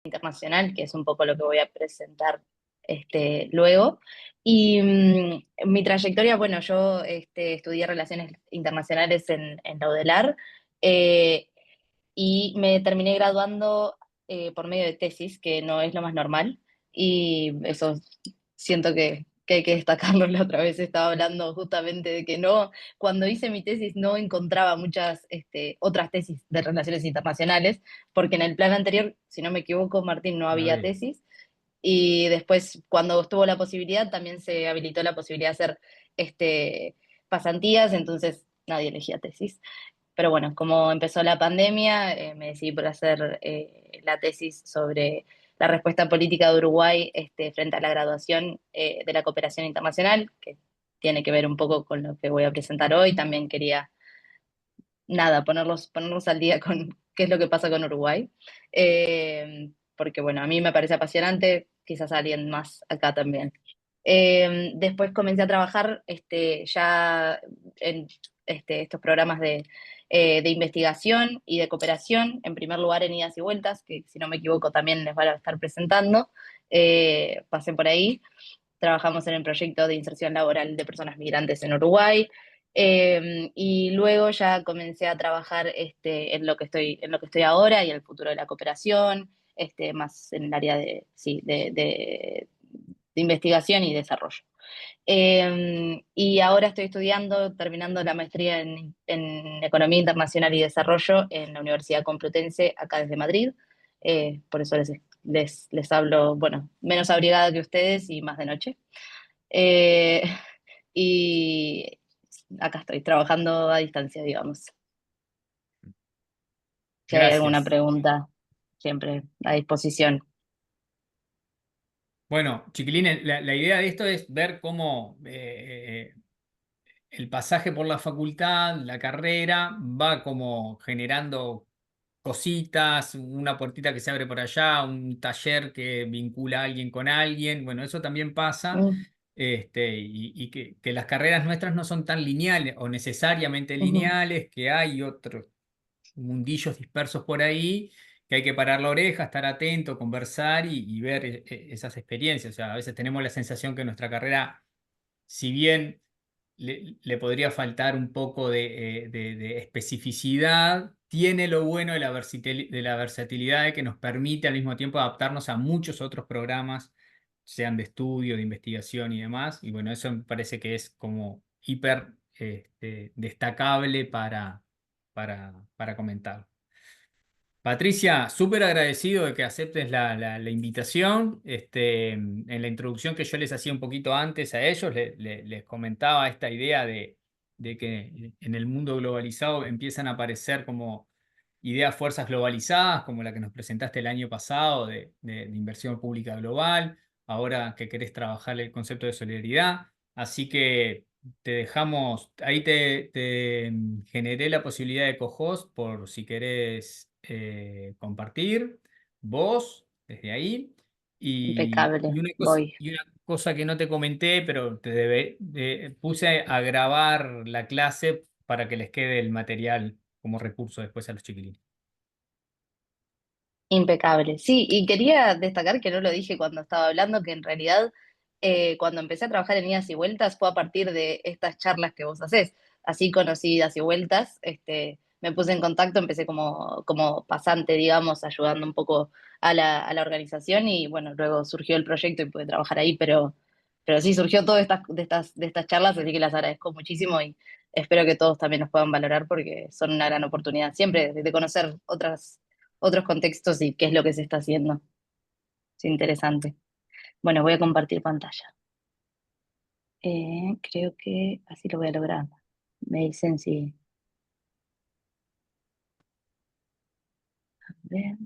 internacional, que es un poco lo que voy a presentar luego. Y mi trayectoria, bueno, yo estudié Relaciones Internacionales en la UDELAR, eh, y me terminé graduando por medio de tesis, que no es lo más normal, y eso siento que hay que destacarlo. La otra vez estaba hablando justamente de que no, cuando hice mi tesis no encontraba muchas otras tesis de relaciones internacionales, porque en el plan anterior, si no me equivoco, Martín, no No había había. tesis, y después cuando estuvo la posibilidad también se habilitó la posibilidad de hacer pasantías, entonces nadie elegía tesis. Pero bueno, como empezó la pandemia, me decidí por hacer la tesis sobre la respuesta política de Uruguay frente a la graduación de la cooperación internacional, que tiene que ver un poco con lo que voy a presentar hoy. También quería, nada, ponerlos al día con qué es lo que pasa con Uruguay. Porque bueno, a mí me parece apasionante, quizás a alguien más acá también. Después comencé a trabajar ya en estos programas de investigación y de cooperación, en primer lugar en Idas y Vueltas, que si no me equivoco también les van a estar presentando. Pasé por ahí, trabajamos en el proyecto de inserción laboral de personas migrantes en Uruguay, y luego ya comencé a trabajar en lo que estoy ahora y en el futuro de la cooperación, más en el área sí, de investigación y desarrollo. Y ahora estoy estudiando, terminando la maestría en Economía Internacional y Desarrollo en la Universidad Complutense, acá desde Madrid. Por eso les hablo, bueno, menos abrigada que ustedes y más de noche. Eh, y acá estoy, trabajando a distancia, digamos. Si hay alguna Gracias. pregunta, siempre a disposición. Bueno, chiquilines, la idea de esto es ver cómo el pasaje por la facultad, la carrera, va como generando cositas, una puertita que se abre por allá, un taller que vincula a alguien con alguien. Bueno, eso también pasa. Mm, Y que las carreras nuestras no son tan lineales o necesariamente ujú, lineales, que hay otros mundillos dispersos por ahí, que hay que parar la oreja, estar atento, conversar y ver esas experiencias. O sea, a veces tenemos la sensación que nuestra carrera, si bien le podría faltar un poco de especificidad, tiene lo bueno de la versatilidad de que nos permite al mismo tiempo adaptarnos a muchos otros programas, sean de estudio, de investigación y demás. Y bueno, eso me parece que es como hiper destacable para comentar. Patricia, súper agradecido de que aceptes la invitación. En la introducción que yo les hacía un poquito antes a ellos, les comentaba esta idea de que en el mundo globalizado empiezan a aparecer como ideas, fuerzas globalizadas, como la que nos presentaste el año pasado de inversión pública global, ahora que querés trabajar el concepto de solidaridad. Así que te dejamos, ahí te generé la posibilidad de cohost por si querés compartir vos desde ahí. impecable, Una cosa, voy. y una cosa que no te comenté, pero puse a grabar la clase para que les quede el material como recurso después a los chiquilines. Impecable. Sí, y quería destacar que no lo dije cuando estaba hablando, que en realidad cuando empecé a trabajar en Idas y Vueltas fue a partir de estas charlas que vos hacés. Así conocí Idas y Vueltas, me puse en contacto, empecé como pasante, digamos, ayudando un poco a la organización, y bueno, luego surgió el proyecto y pude trabajar ahí, pero sí, surgió todo de estas charlas, así que las agradezco muchísimo y espero que todos también nos puedan valorar porque son una gran oportunidad siempre de conocer otros contextos y qué es lo que se está haciendo. Es interesante. Bueno, voy a compartir pantalla. Creo que así lo voy a lograr. Me dicen si. A ver.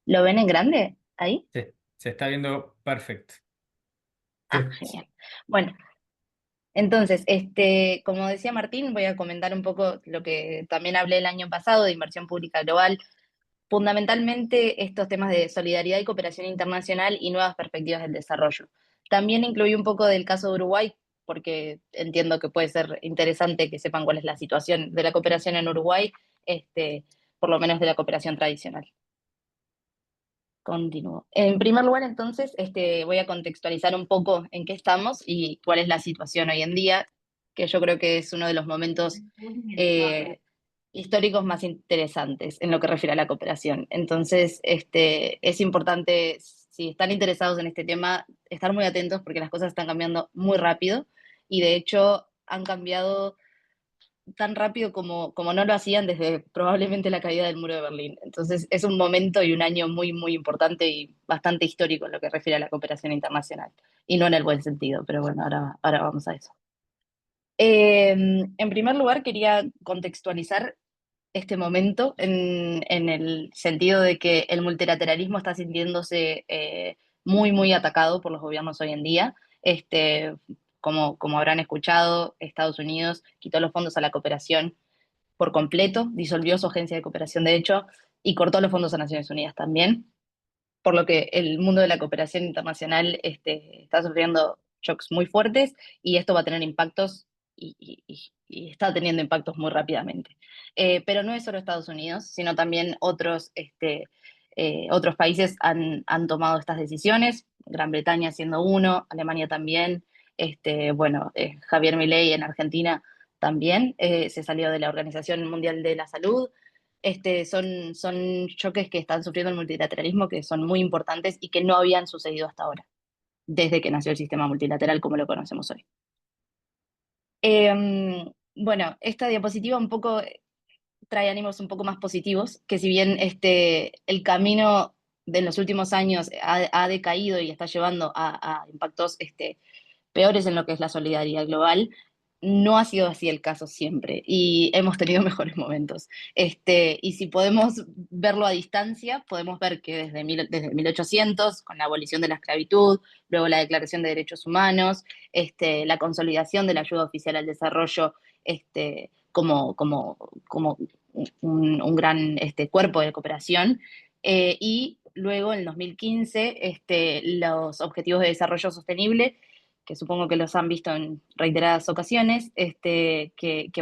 ¿Lo ven en grande? ¿Ahí? Se está viendo perfecto. Ah, Te- genial. Bueno, entonces, como decía Martín, voy a comentar un poco lo que también hablé el año pasado de inversión pública global, fundamentalmente estos temas de solidaridad y cooperación internacional y nuevas perspectivas del desarrollo. También incluí un poco del caso de Uruguay, porque entiendo que puede ser interesante que sepan cuál es la situación de la cooperación en Uruguay por lo menos de la cooperación tradicional. Continúo. En primer lugar, entonces, voy a contextualizar un poco en qué estamos y cuál es la situación hoy en día, que yo creo que es uno de los momentos históricos más interesantes en lo que refiere a la cooperación. Entonces, es importante, si están interesados en este tema, estar muy atentos porque las cosas están cambiando muy rápido y de hecho han cambiado tan rápido como no lo hacían desde probablemente la caída del muro de Berlín. Entonces es un momento y un año muy, muy importante y bastante histórico en lo que refiere a la cooperación internacional. Y no en el buen sentido, pero bueno, ahora vamos a eso. En primer lugar, quería contextualizar este momento en el sentido de que el multilateralismo está sintiéndose muy, muy atacado por los gobiernos hoy en día. Como habrán escuchado, Estados Unidos quitó los fondos a la cooperación por completo, disolvió su agencia de cooperación, de hecho, y cortó los fondos a Naciones Unidas también, por lo que el mundo de la cooperación internacional está sufriendo shocks muy fuertes y esto va a tener impactos y está teniendo impactos muy rápidamente. Pero no es solo Estados Unidos, sino también otros países han tomado estas decisiones, Gran Bretaña siendo uno, Alemania también, Javier Milei en Argentina también se salió de la Organización Mundial de la Salud. Son choques que están sufriendo el multilateralismo que son muy importantes y que no habían sucedido hasta ahora, desde que nació el sistema multilateral como lo conocemos hoy. Bueno, esta diapositiva un poco trae ánimos un poco más positivos, que si bien el camino de los últimos años ha decaído y está llevando a impactos peores en lo que es la solidaridad global, no ha sido así el caso siempre y hemos tenido mejores momentos. Y si podemos verlo a distancia, podemos ver que desde 1800, con la abolición de la esclavitud, luego la Declaración de Derechos Humanos, la consolidación de la ayuda oficial al desarrollo como un gran cuerpo de cooperación, y luego en el 2015 los Objetivos de Desarrollo Sostenible, que supongo que los han visto en reiteradas ocasiones,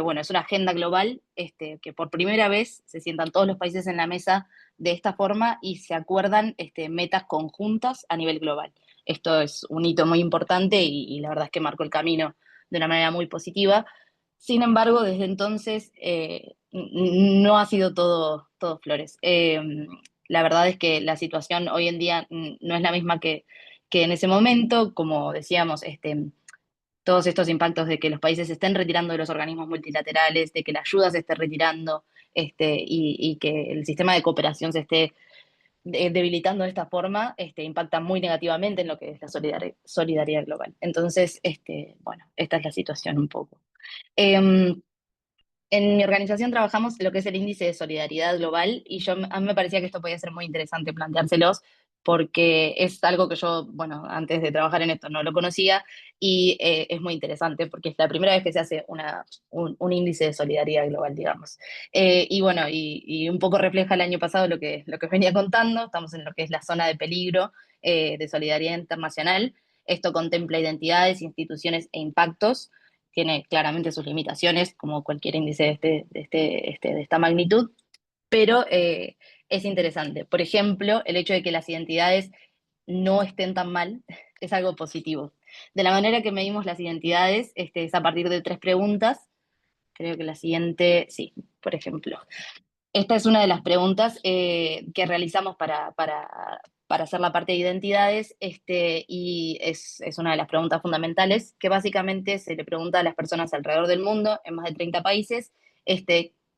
bueno, es una agenda global, que por primera vez se sientan todos los países en la mesa de esta forma y se acuerdan metas conjuntas a nivel global. Esto es un hito muy importante y la verdad es que marcó el camino de una manera muy positiva. Sin embargo, desde entonces no ha sido todo flores. La verdad es que la situación hoy en día no es la misma que en ese momento, como decíamos, todos estos impactos de que los países se estén retirando de los organismos multilaterales, de que la ayuda se esté retirando, y que el sistema de cooperación se esté debilitando de esta forma, impacta muy negativamente en lo que es la solidaridad global. Entonces, bueno, esta es la situación un poco. Eh, en mi organización trabajamos lo que es el índice de solidaridad global y a mí me parecía que esto podía ser muy interesante planteárselos porque es algo que yo, bueno, antes de trabajar en esto no lo conocía y es muy interesante porque es la primera vez que se hace un índice de solidaridad global, digamos. Y bueno, y un poco refleja el año pasado lo que venía contando, estamos en lo que es la zona de peligro de solidaridad internacional. Esto contempla identidades, instituciones e impactos, tiene claramente sus limitaciones, como cualquier índice de esta magnitud, pero es interesante. Por ejemplo, el hecho de que las identidades no estén tan mal es algo positivo. De la manera que medimos las identidades es a partir de 3 preguntas. Creo que la siguiente, sí, por ejemplo. Esta es una de las preguntas que realizamos para hacer la parte de identidades, y es una de las preguntas fundamentales, que básicamente se le pregunta a las personas alrededor del mundo, en más de 30 países,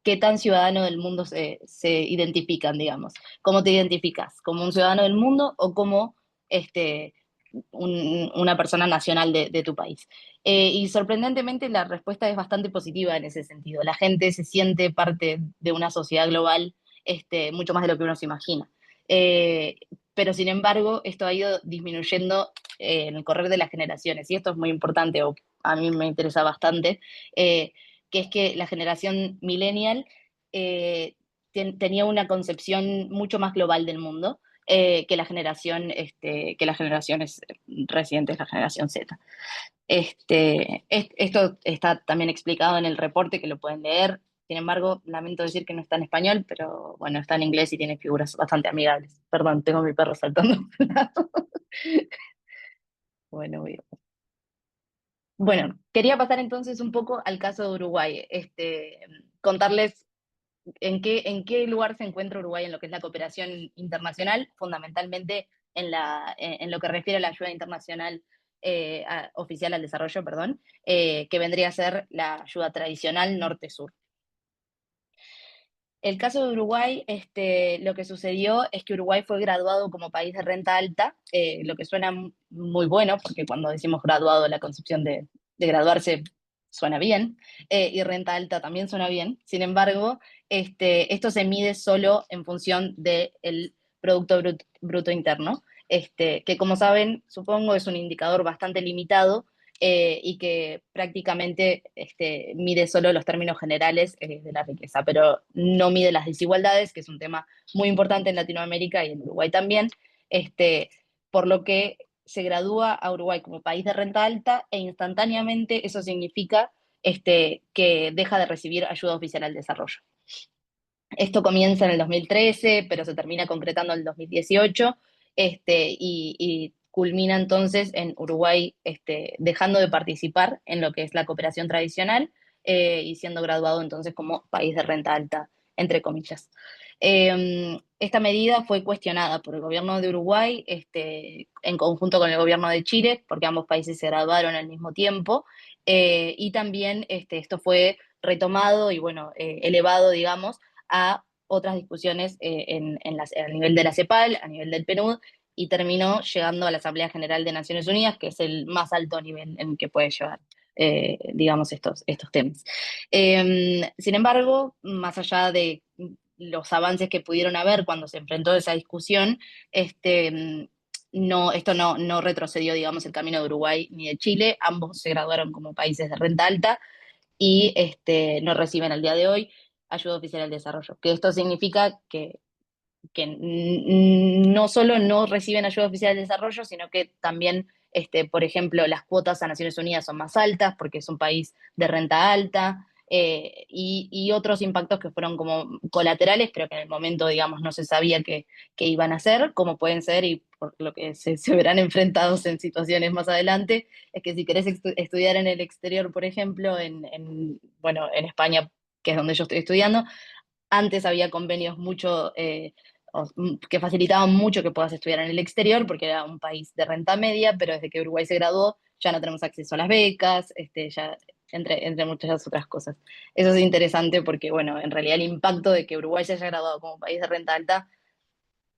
qué tan ciudadano del mundo se identifican, digamos. ¿Cómo te identificas? ¿Como un ciudadano del mundo o como una persona nacional de tu país? Y sorprendentemente la respuesta es bastante positiva en ese sentido. La gente se siente parte de una sociedad global, mucho más de lo que uno se imagina. Eh, pero sin embargo, esto ha ido disminuyendo en el correr de las generaciones, y esto es muy importante, o a mí me interesa bastante, que es que la generación millennial tenía una concepción mucho más global del mundo que las generaciones recientes, la generación Z. Esto está también explicado en el reporte, que lo pueden leer. Sin embargo, lamento decir que no está en español, pero bueno, está en inglés y tiene figuras bastante amigables. Perdón, tengo a mi perro saltando. Bueno, bueno, quería pasar entonces un poco al caso de Uruguay, contarles en qué lugar se encuentra Uruguay en lo que es la cooperación internacional, fundamentalmente en lo que refiere a la ayuda internacional oficial al desarrollo, perdón, que vendría a ser la ayuda tradicional norte-sur. El caso de Uruguay, lo que sucedió es que Uruguay fue graduado como país de renta alta, lo que suena muy bueno, porque cuando decimos graduado, la concepción de graduarse suena bien, y renta alta también suena bien. Sin embargo, esto se mide solo en función del Producto Bruto Interno, que como saben, supongo es un indicador bastante limitado y que prácticamente mide solo los términos generales de la riqueza, pero no mide las desigualdades, que es un tema muy importante en Latinoamérica y en Uruguay también, por lo que se gradúa a Uruguay como país de renta alta e instantáneamente eso significa que deja de recibir ayuda oficial al desarrollo. Esto comienza en el 2013, pero se termina concretando en el 2018, y culmina entonces en Uruguay dejando de participar en lo que es la cooperación tradicional y siendo graduado entonces como país de renta alta, entre comillas. Esta medida fue cuestionada por el gobierno de Uruguay en conjunto con el gobierno de Chile, porque ambos países se graduaron al mismo tiempo, y también esto fue retomado y bueno, elevado, digamos, a otras discusiones a nivel de la CEPAL, a nivel del PNUD, y terminó llegando a la Asamblea General de Naciones Unidas, que es el más alto nivel en que puede llevar, digamos, estos temas. Sin embargo, más allá de los avances que pudieron haber cuando se enfrentó esa discusión, esto no retrocedió, digamos, el camino de Uruguay ni de Chile. Ambos se graduaron como países de renta alta y no reciben al día de hoy ayuda oficial al desarrollo. Que esto significa que no solo no reciben ayuda oficial al desarrollo, sino que también, por ejemplo, las cuotas a Naciones Unidas son más altas porque es un país de renta alta. Y otros impactos que fueron como colaterales, pero que en el momento, digamos, no se sabía que iban a ser, como pueden ser, y por lo que se verán enfrentados en situaciones más adelante, es que si querés estudiar en el exterior, por ejemplo, bueno, en España, que es donde yo estoy estudiando, antes había convenios que facilitaban mucho que puedas estudiar en el exterior, porque era un país de renta media, pero desde que Uruguay se graduó ya no tenemos acceso a las becas, ya, entre muchas otras cosas. Eso es interesante porque, bueno, en realidad el impacto de que Uruguay se haya graduado como país de renta alta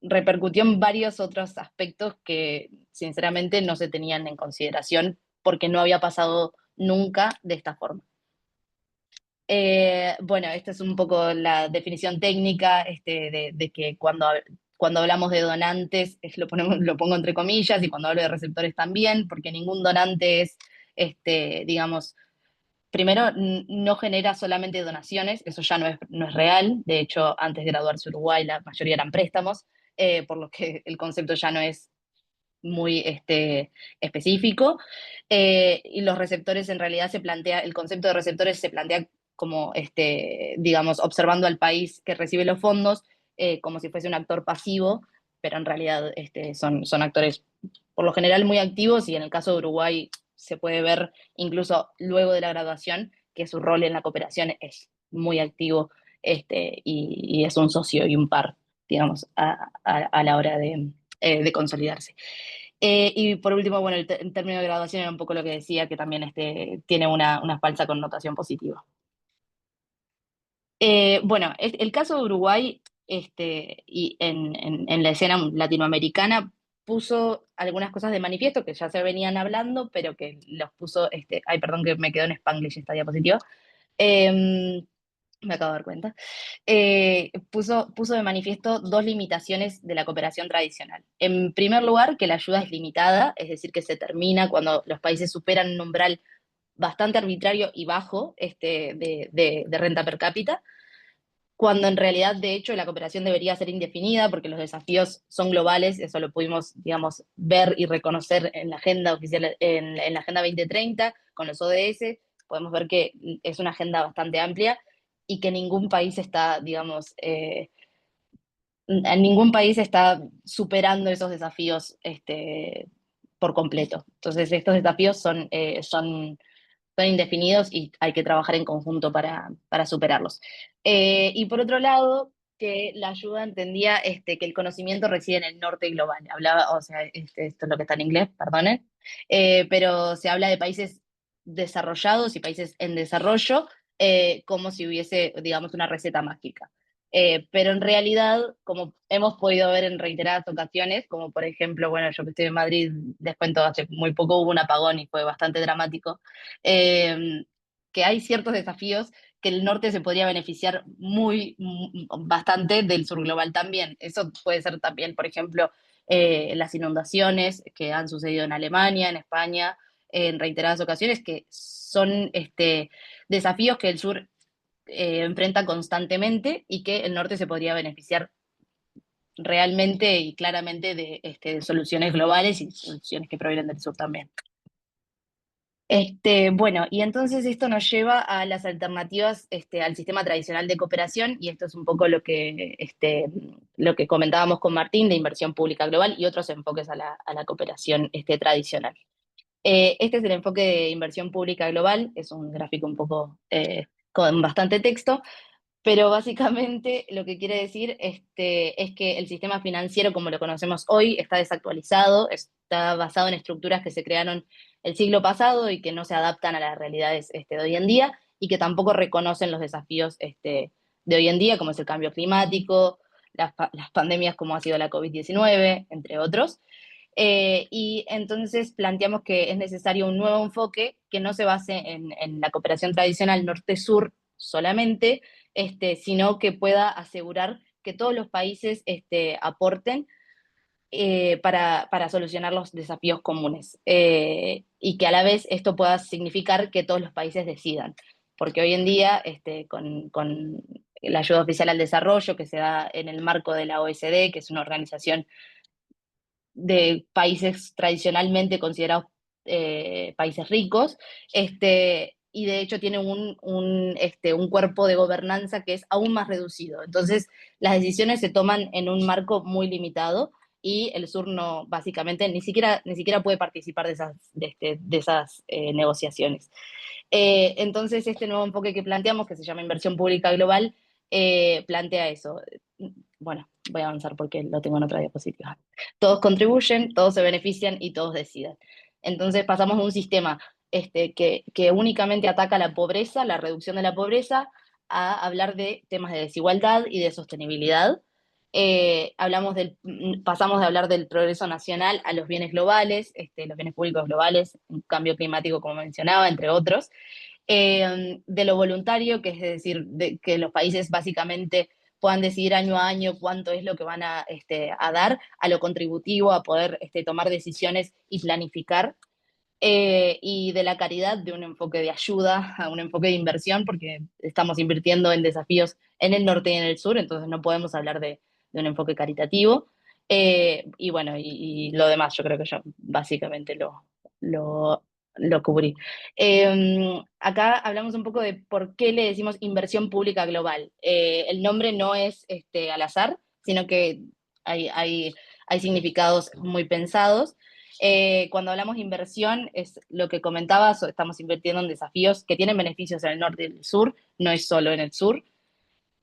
repercutió en varios otros aspectos que sinceramente no se tenían en consideración porque no había pasado nunca de esta forma. Bueno, esta es un poco la definición técnica de que cuando hablamos de donantes, lo pongo entre comillas, y cuando hablo de receptores también, porque ningún donante es, digamos, primero, no genera solamente donaciones, eso ya no es real. De hecho, antes de graduarse Uruguay, la mayoría eran préstamos, por lo que el concepto ya no es muy específico. Y los receptores en realidad el concepto de receptores se plantea como, digamos, observando al país que recibe los fondos como si fuese un actor pasivo, pero en realidad son actores por lo general muy activos y en el caso de Uruguay se puede ver incluso luego de la graduación que su rol en la cooperación es muy activo y es un socio y un par, digamos, a la hora de consolidarse. Y por último, bueno, el término de graduación era un poco lo que decía, que también tiene una falsa connotación positiva. Bueno, el caso de Uruguay y en la escena latinoamericana puso algunas cosas de manifiesto que ya se venían hablando, pero que los puso, ay, perdón que me quedó en Spanglish esta diapositiva. Eh, Me acabo de dar cuenta. Puso de manifiesto dos limitaciones de la cooperación tradicional. En primer lugar, que la ayuda es limitada, es decir, que se termina cuando los países superan un umbral bastante arbitrario y bajo de renta per cápita, cuando en realidad, de hecho, la cooperación debería ser indefinida porque los desafíos son globales, eso lo pudimos, digamos, ver y reconocer en la agenda oficial, en la Agenda 2030, con los ODS, podemos ver que es una agenda bastante amplia y que ningún país está, digamos, ningún país está superando esos desafíos por completo. Entonces, estos desafíos son indefinidos y hay que trabajar en conjunto para superarlos. Y por otro lado, que la ayuda entendía que el conocimiento reside en el norte global. Hablaba, o sea, esto es lo que está en inglés, perdonen, pero se habla de países desarrollados y países en desarrollo, como si hubiese, digamos, una receta mágica. Pero en realidad, como hemos podido ver en reiteradas ocasiones, como por ejemplo, bueno, yo que estoy en Madrid, les cuento, hace muy poco hubo un apagón y fue bastante dramático, eh, que hay ciertos desafíos que el norte se podría beneficiar bastante del sur global también. Eso puede ser también, por ejemplo, las inundaciones que han sucedido en Alemania, en España, en reiteradas ocasiones, que son desafíos que el sur enfrenta constantemente y que el norte se podría beneficiar realmente y claramente de soluciones globales y soluciones que provienen del sur también. Bueno, y entonces esto nos lleva a las alternativas al sistema tradicional de cooperación, y esto es un poco lo que comentábamos con Martín de inversión pública global y otros enfoques a la cooperación tradicional. Este es el enfoque de inversión pública global, es un gráfico un poco con bastante texto, pero básicamente lo que quiere decir es que el sistema financiero como lo conocemos hoy está desactualizado, está basado en estructuras que se crearon el siglo pasado y que no se adaptan a las realidades de hoy en día y que tampoco reconocen los desafíos de hoy en día, como es el cambio climático, las pandemias como ha sido la COVID-19, entre otros. Y entonces planteamos que es necesario un nuevo enfoque que no se base en la cooperación tradicional norte-sur solamente, sino que pueda asegurar que todos los países aporten para solucionar los desafíos comunes. Y que a la vez esto pueda significar que todos los países decidan. Porque hoy en día, con la ayuda oficial al desarrollo que se da en el marco de la OECD, que es una organización de países tradicionalmente considerados países ricos, y de hecho tiene un cuerpo de gobernanza que es aún más reducido. Entonces, las decisiones se toman en un marco muy limitado y el sur no, básicamente, ni siquiera puede participar de esas negociaciones. Entonces, este nuevo enfoque que planteamos, que se llama inversión pública global, plantea eso. Bueno, voy a avanzar porque lo tengo en otra diapositiva. Todos contribuyen, todos se benefician y todos deciden. Entonces pasamos de un sistema que únicamente ataca la pobreza, la reducción de la pobreza, a hablar de temas de desigualdad y de sostenibilidad. Pasamos de hablar del progreso nacional a los bienes globales, los bienes públicos globales, un cambio climático, como mencionaba, entre otros. De lo voluntario, que es decir, que los países básicamente puedan decidir año a año cuánto es lo que van a dar, a lo contributivo, a poder tomar decisiones y planificar, y de la caridad, de un enfoque de ayuda a un enfoque de inversión, porque estamos invirtiendo en desafíos en el norte y en el sur, entonces no podemos hablar de un enfoque caritativo. Y bueno, y lo demás yo creo que yo básicamente lo, lo cubrí. Acá hablamos un poco de por qué le decimos inversión pública global. El nombre no es al azar, sino que hay significados muy pensados. Cuando hablamos de inversión, es lo que comentabas, estamos invirtiendo en desafíos que tienen beneficios en el norte y el sur, no es solo en el sur,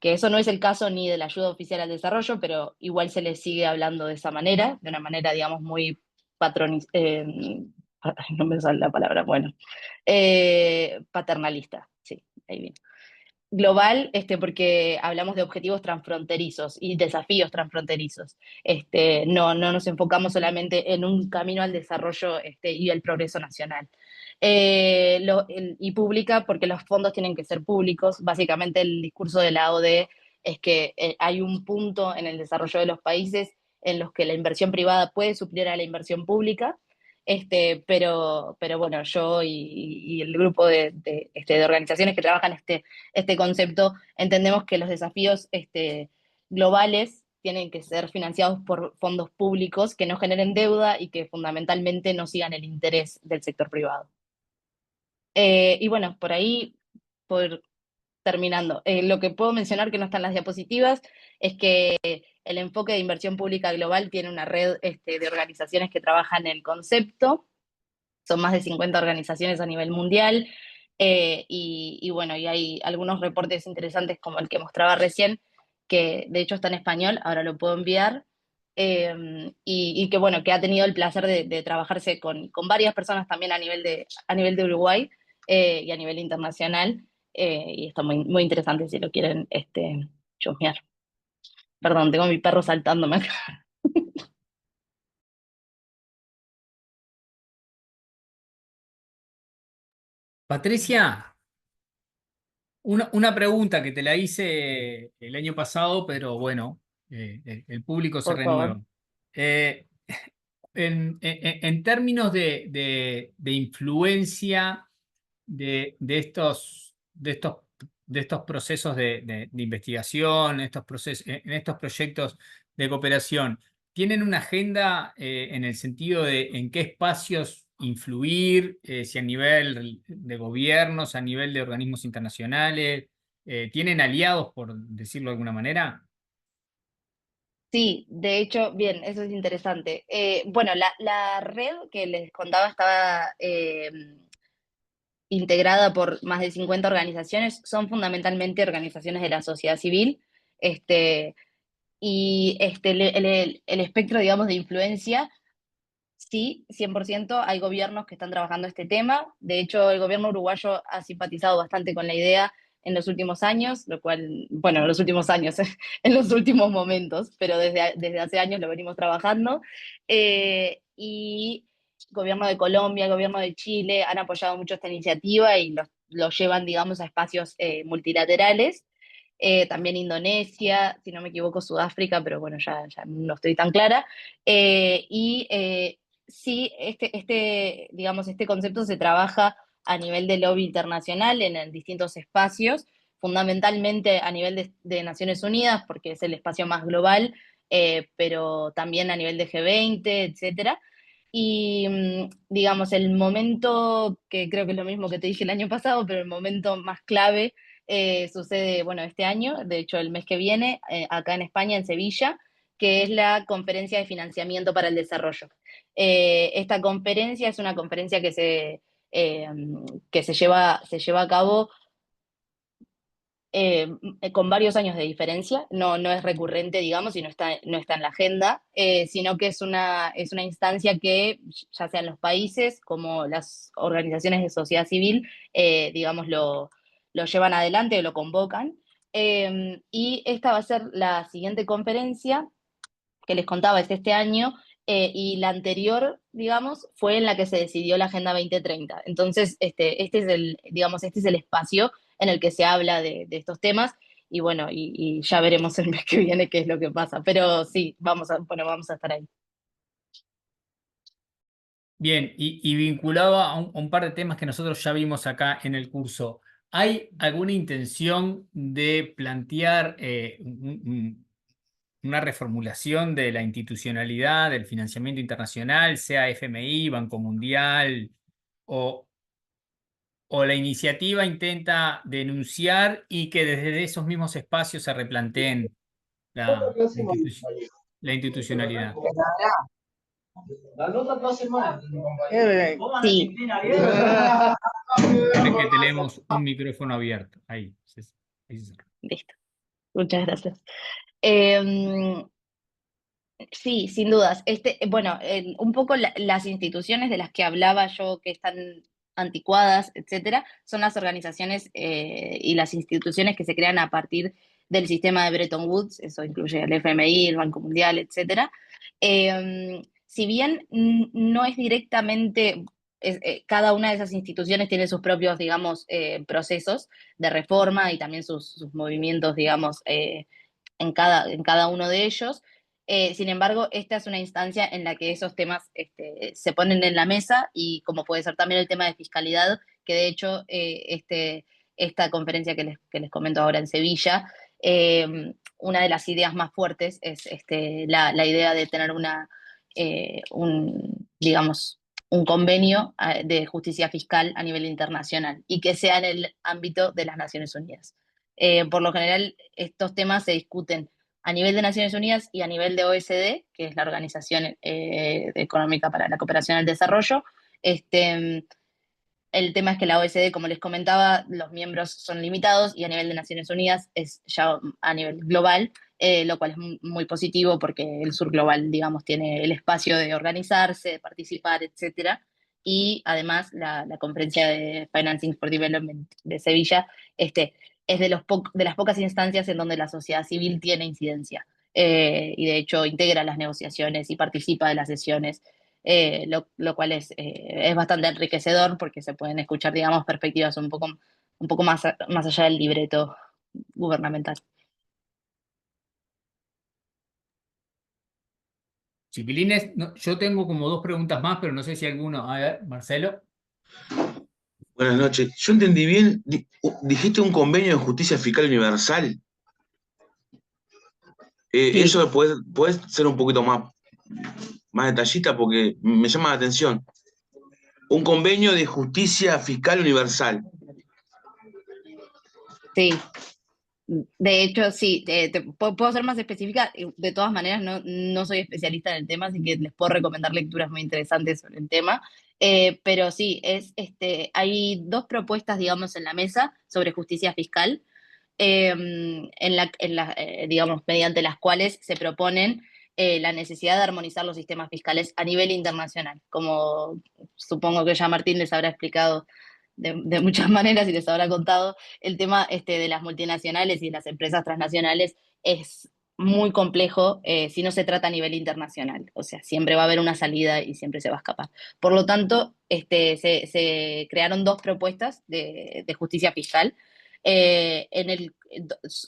que eso no es el caso ni de la ayuda oficial al desarrollo, pero igual se le sigue hablando de esa manera, de una manera, digamos, muy no me sale la palabra, bueno, paternalista, sí, ahí viene global, porque hablamos de objetivos transfronterizos y desafíos transfronterizos. No nos enfocamos solamente en un camino al desarrollo y el progreso nacional. Y pública porque los fondos tienen que ser públicos. Básicamente el discurso de la ODE es que hay un punto en el desarrollo de los países en los que la inversión privada puede suplir a la inversión pública, pero bueno, yo y el grupo de organizaciones que trabajan este concepto, entendemos que los desafíos globales tienen que ser financiados por fondos públicos que no generen deuda y que fundamentalmente no sigan el interés del sector privado. Y bueno, por ahí, por terminando. Lo que puedo mencionar que no están las diapositivas es que el enfoque de inversión pública global tiene una red de organizaciones que trabajan en el concepto. Son más de 50 organizaciones a nivel mundial. Y bueno, y hay algunos reportes interesantes como el que mostraba recién, que de hecho está en español, ahora lo puedo enviar. Y que bueno, que ha tenido el placer de trabajarse con varias personas también a nivel de Uruguay, y a nivel internacional. Y está muy interesante si lo quieren chusmear. Perdón, tengo a mi perro saltándome acá. Patricia, una pregunta que te la hice el año pasado, pero bueno, el público se Por favor. renueva. Eh, en términos de influencia de estos procesos de investigación, en estos proyectos de cooperación, ¿tienen una agenda en el sentido de en qué espacios influir, si a nivel de gobiernos, a nivel de organismos internacionales? ¿Tienen aliados, por decirlo de alguna manera? Sí, de hecho, bien, eso es interesante. Bueno, la red que les contaba estaba integrada por más de 50 organizaciones, son fundamentalmente organizaciones de la sociedad civil, este, y el espectro, digamos, de influencia. Sí, 100% hay gobiernos que están trabajando este tema. De hecho, el gobierno uruguayo ha simpatizado bastante con la idea en los últimos años, lo cual, bueno, en los últimos años, en los últimos momentos, pero desde hace años lo venimos trabajando. Y el gobierno de Colombia, el gobierno de Chile han apoyado mucho esta iniciativa y lo llevan, digamos, a espacios multilaterales. También Indonesia, si no me equivoco, Sudáfrica, pero bueno, ya no estoy tan clara. Y sí, digamos, este concepto se trabaja a nivel de lobby internacional en distintos espacios, fundamentalmente a nivel de Naciones Unidas, porque es el espacio más global, pero también a nivel de G20, etcétera. Y digamos, el momento, que creo que es lo mismo que te dije el año pasado, pero el momento más clave sucede, bueno, este año, de hecho el mes que viene, acá en España, en Sevilla, que es la Conferencia de Financiamiento para el Desarrollo. Esta conferencia es una conferencia eh, que se lleva a cabo eh, con varios años de diferencia, no es recurrente, digamos, y no está en la agenda, sino que es una instancia que, ya sean los países como las organizaciones de sociedad civil, digamos, lo llevan adelante o lo convocan. Y esta va a ser la siguiente conferencia que les contaba, es este año, y la anterior, digamos, fue en la que se decidió la Agenda 2030. Entonces, digamos, este es el espacio en el que se habla de estos temas, y bueno, y ya veremos el mes que viene qué es lo que pasa. Pero sí, bueno, vamos a estar ahí. Bien, y vinculado a un par de temas que nosotros ya vimos acá en el curso, ¿hay alguna intención de plantear una reformulación de la institucionalidad del financiamiento internacional, sea FMI, Banco Mundial, o, o la iniciativa intenta denunciar y que desde esos mismos espacios se replanteen la institucionalidad? Sí, Esperen que tenemos un micrófono abierto. Ahí se cerró. listo. Muchas gracias. Eh, Sí, sin dudas. Bueno, un poco las instituciones de las que hablaba yo que están anticuadas, etcétera, son las organizaciones y las instituciones que se crean a partir del sistema de Bretton Woods, eso incluye el FMI, el Banco Mundial, etcétera. Si bien no es directamente, cada una de esas instituciones tiene sus propios, digamos, procesos de reforma y también sus movimientos, digamos, en cada uno de ellos. Sin embargo, esta es una instancia en la que esos temas se ponen en la mesa, y como puede ser también el tema de fiscalidad, que de hecho esta conferencia que les comento ahora en Sevilla, una de las ideas más fuertes es la idea de tener digamos, un convenio de justicia fiscal a nivel internacional y que sea en el ámbito de las Naciones Unidas. Por lo general, estos temas se discuten a nivel de Naciones Unidas y a nivel de OECD, que es la Organización Económica para la Cooperación al Desarrollo. Este, el tema es que la OECD, como les comentaba, los miembros son limitados y a nivel de Naciones Unidas es ya a nivel global, lo cual es muy positivo porque el sur global, digamos, tiene el espacio de organizarse, de participar, etcétera. Y además la conferencia de Financing for Development de Sevilla es de las pocas instancias en donde la sociedad civil tiene incidencia. Y de hecho integra las negociaciones y participa de las sesiones, lo cual es bastante enriquecedor porque se pueden escuchar, digamos, perspectivas un poco más allá del libreto gubernamental. Chiquilines, yo tengo como dos preguntas más, pero no sé si alguno. A ver, Marcelo. Buenas noches. Yo entendí bien, dijiste un convenio de justicia fiscal universal. Sí, Eso puede ser un poquito más detallista porque me llama la atención. Un convenio de justicia fiscal universal. sí. De hecho, sí, puedo ser más específica. De todas maneras, no soy especialista en el tema, así que les puedo recomendar lecturas muy interesantes sobre el tema. Pero sí, hay dos propuestas, digamos, en la mesa sobre justicia fiscal, digamos, mediante las cuales se proponen la necesidad de armonizar los sistemas fiscales a nivel internacional. Como supongo que ya Martín les habrá explicado de muchas maneras y les habrá contado, el tema de las multinacionales y de las empresas transnacionales es muy complejo si no se trata a nivel internacional. O sea, siempre va a haber una salida y siempre se va a escapar. Por lo tanto, se crearon dos propuestas de justicia fiscal.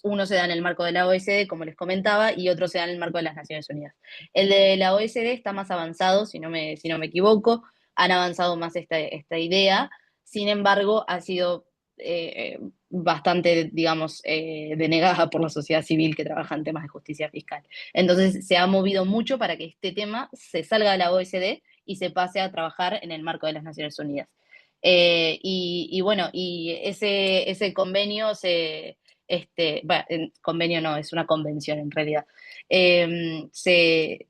Uno se da en el marco de la OECD, como les comentaba, y otro se da en el marco de las Naciones Unidas. El de la OECD está más avanzado, si no me equivoco, han avanzado más esta idea. Sin embargo, ha sido bastante, digamos, denegada por la sociedad civil que trabaja en temas de justicia fiscal. Entonces, se ha movido mucho para que este tema se salga de la OECD y se pase a trabajar en el marco de las Naciones Unidas. Y bueno, y ese convenio bueno, convenio no, es una convención en realidad, se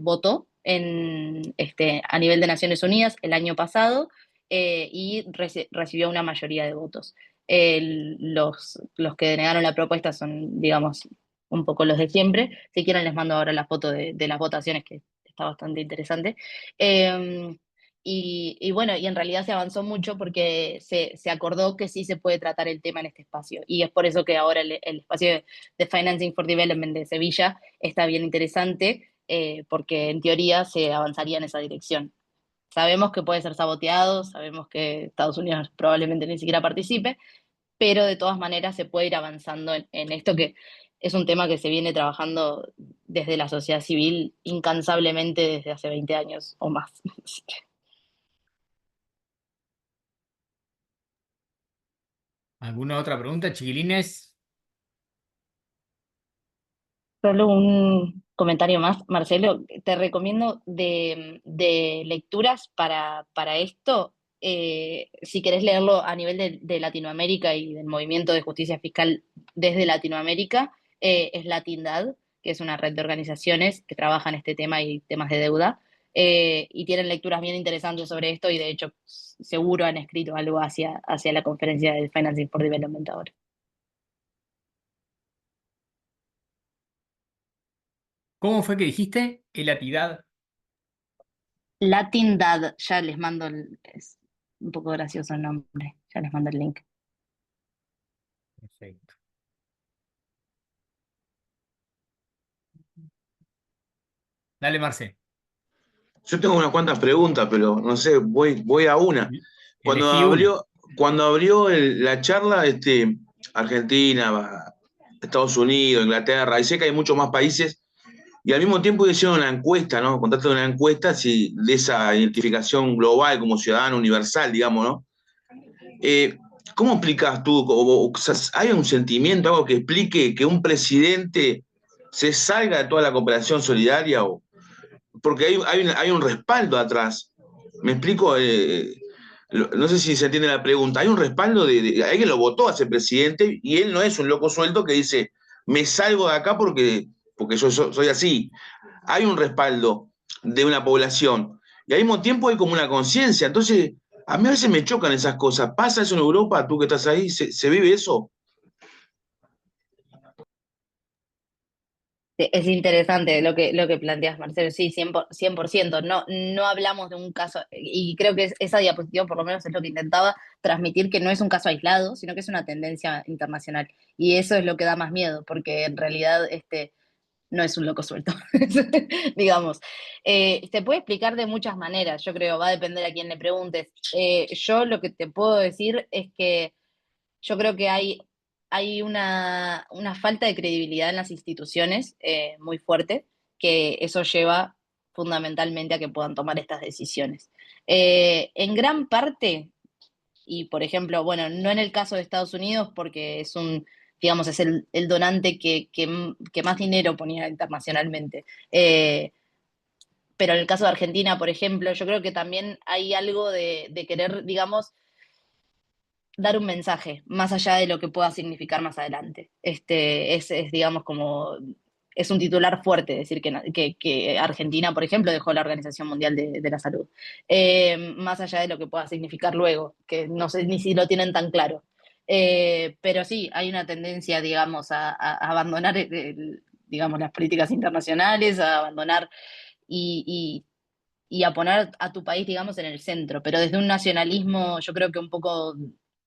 votó a nivel de Naciones Unidas el año pasado, y recibió una mayoría de votos. Los que denegaron la propuesta son, digamos, un poco los de siempre. Si quieren les mando ahora la foto de las votaciones, que está bastante interesante. Eh, y bueno, y en realidad se avanzó mucho porque se acordó que sí se puede tratar el tema en este espacio. Y es por eso que ahora el espacio de Financing for Development de Sevilla está bien interesante, porque en teoría se avanzaría en esa dirección. Sabemos que puede ser saboteado, sabemos que Estados Unidos probablemente ni siquiera participe, pero de todas maneras se puede ir avanzando en esto, que es un tema que se viene trabajando desde la sociedad civil incansablemente desde hace 20 años o más. ¿Alguna otra pregunta, chiquilines? Solo un comentario más, Marcelo. Te recomiendo de lecturas para esto. Si querés leerlo a nivel de Latinoamérica y del movimiento de justicia fiscal desde Latinoamérica, es Latindad, que es una red de organizaciones que trabajan este tema y temas de deuda. Y tienen lecturas bien interesantes sobre esto y de hecho seguro han escrito algo hacia la conferencia del Financing for Development ahora. ¿Cómo fue que dijiste? Elatidad. Latin Dad, ya les mando es un poco gracioso el nombre, ya les mando el link. Perfecto. Dale, Marce. Yo tengo unas cuantas preguntas, pero no sé, voy a una. Cuando Elegí una. abrió, cuando abrió la charla, Argentina, Estados Unidos, Inglaterra, y sé que hay muchos más países, y al mismo tiempo hicieron una encuesta, ¿no? Contaste una encuesta de esa identificación global como ciudadano universal, digamos, ¿no? Eh, ¿Cómo explicas tú? O sea, ¿hay un sentimiento, algo que explique que un presidente se salga de toda la cooperación solidaria? Porque hay un respaldo atrás. ¿Me explico? No sé si se entiende la pregunta. Hay un respaldo alguien lo votó a ser presidente y él no es un loco suelto que dice, me salgo de acá porque yo soy así. Hay un respaldo de una población y al mismo tiempo hay como una conciencia. Entonces, a mí a veces me chocan esas cosas. ¿Pasa eso en Europa? Tú que estás ahí, ¿se vive eso? Es interesante lo que planteas, Marcelo. Sí, 100%. No, no hablamos de un caso, y creo que esa diapositiva por lo menos es lo que intentaba transmitir, que no es un caso aislado, sino que es una tendencia internacional. Y eso es lo que da más miedo, porque en realidad no es un loco suelto, digamos. Se puede explicar de muchas maneras, yo creo, va a depender a quién le preguntes. Yo lo que te puedo decir es que yo creo que hay una falta de credibilidad en las instituciones muy fuerte, que eso lleva fundamentalmente a que puedan tomar estas decisiones. En gran parte, y por ejemplo, bueno, no en el caso de Estados Unidos, porque es digamos, es el donante que más dinero ponía internacionalmente. Pero en el caso de Argentina, por ejemplo, yo creo que también hay algo de querer, digamos, dar un mensaje, más allá de lo que pueda significar más adelante. Digamos, como, es un titular fuerte decir que Argentina, por ejemplo, dejó la Organización Mundial de la Salud. Más allá de lo que pueda significar luego, que no sé ni si lo tienen tan claro. Pero sí, hay una tendencia, digamos, a abandonar, digamos, las políticas internacionales, a abandonar y, y a poner a tu país, digamos, en el centro, pero desde un nacionalismo yo creo que un poco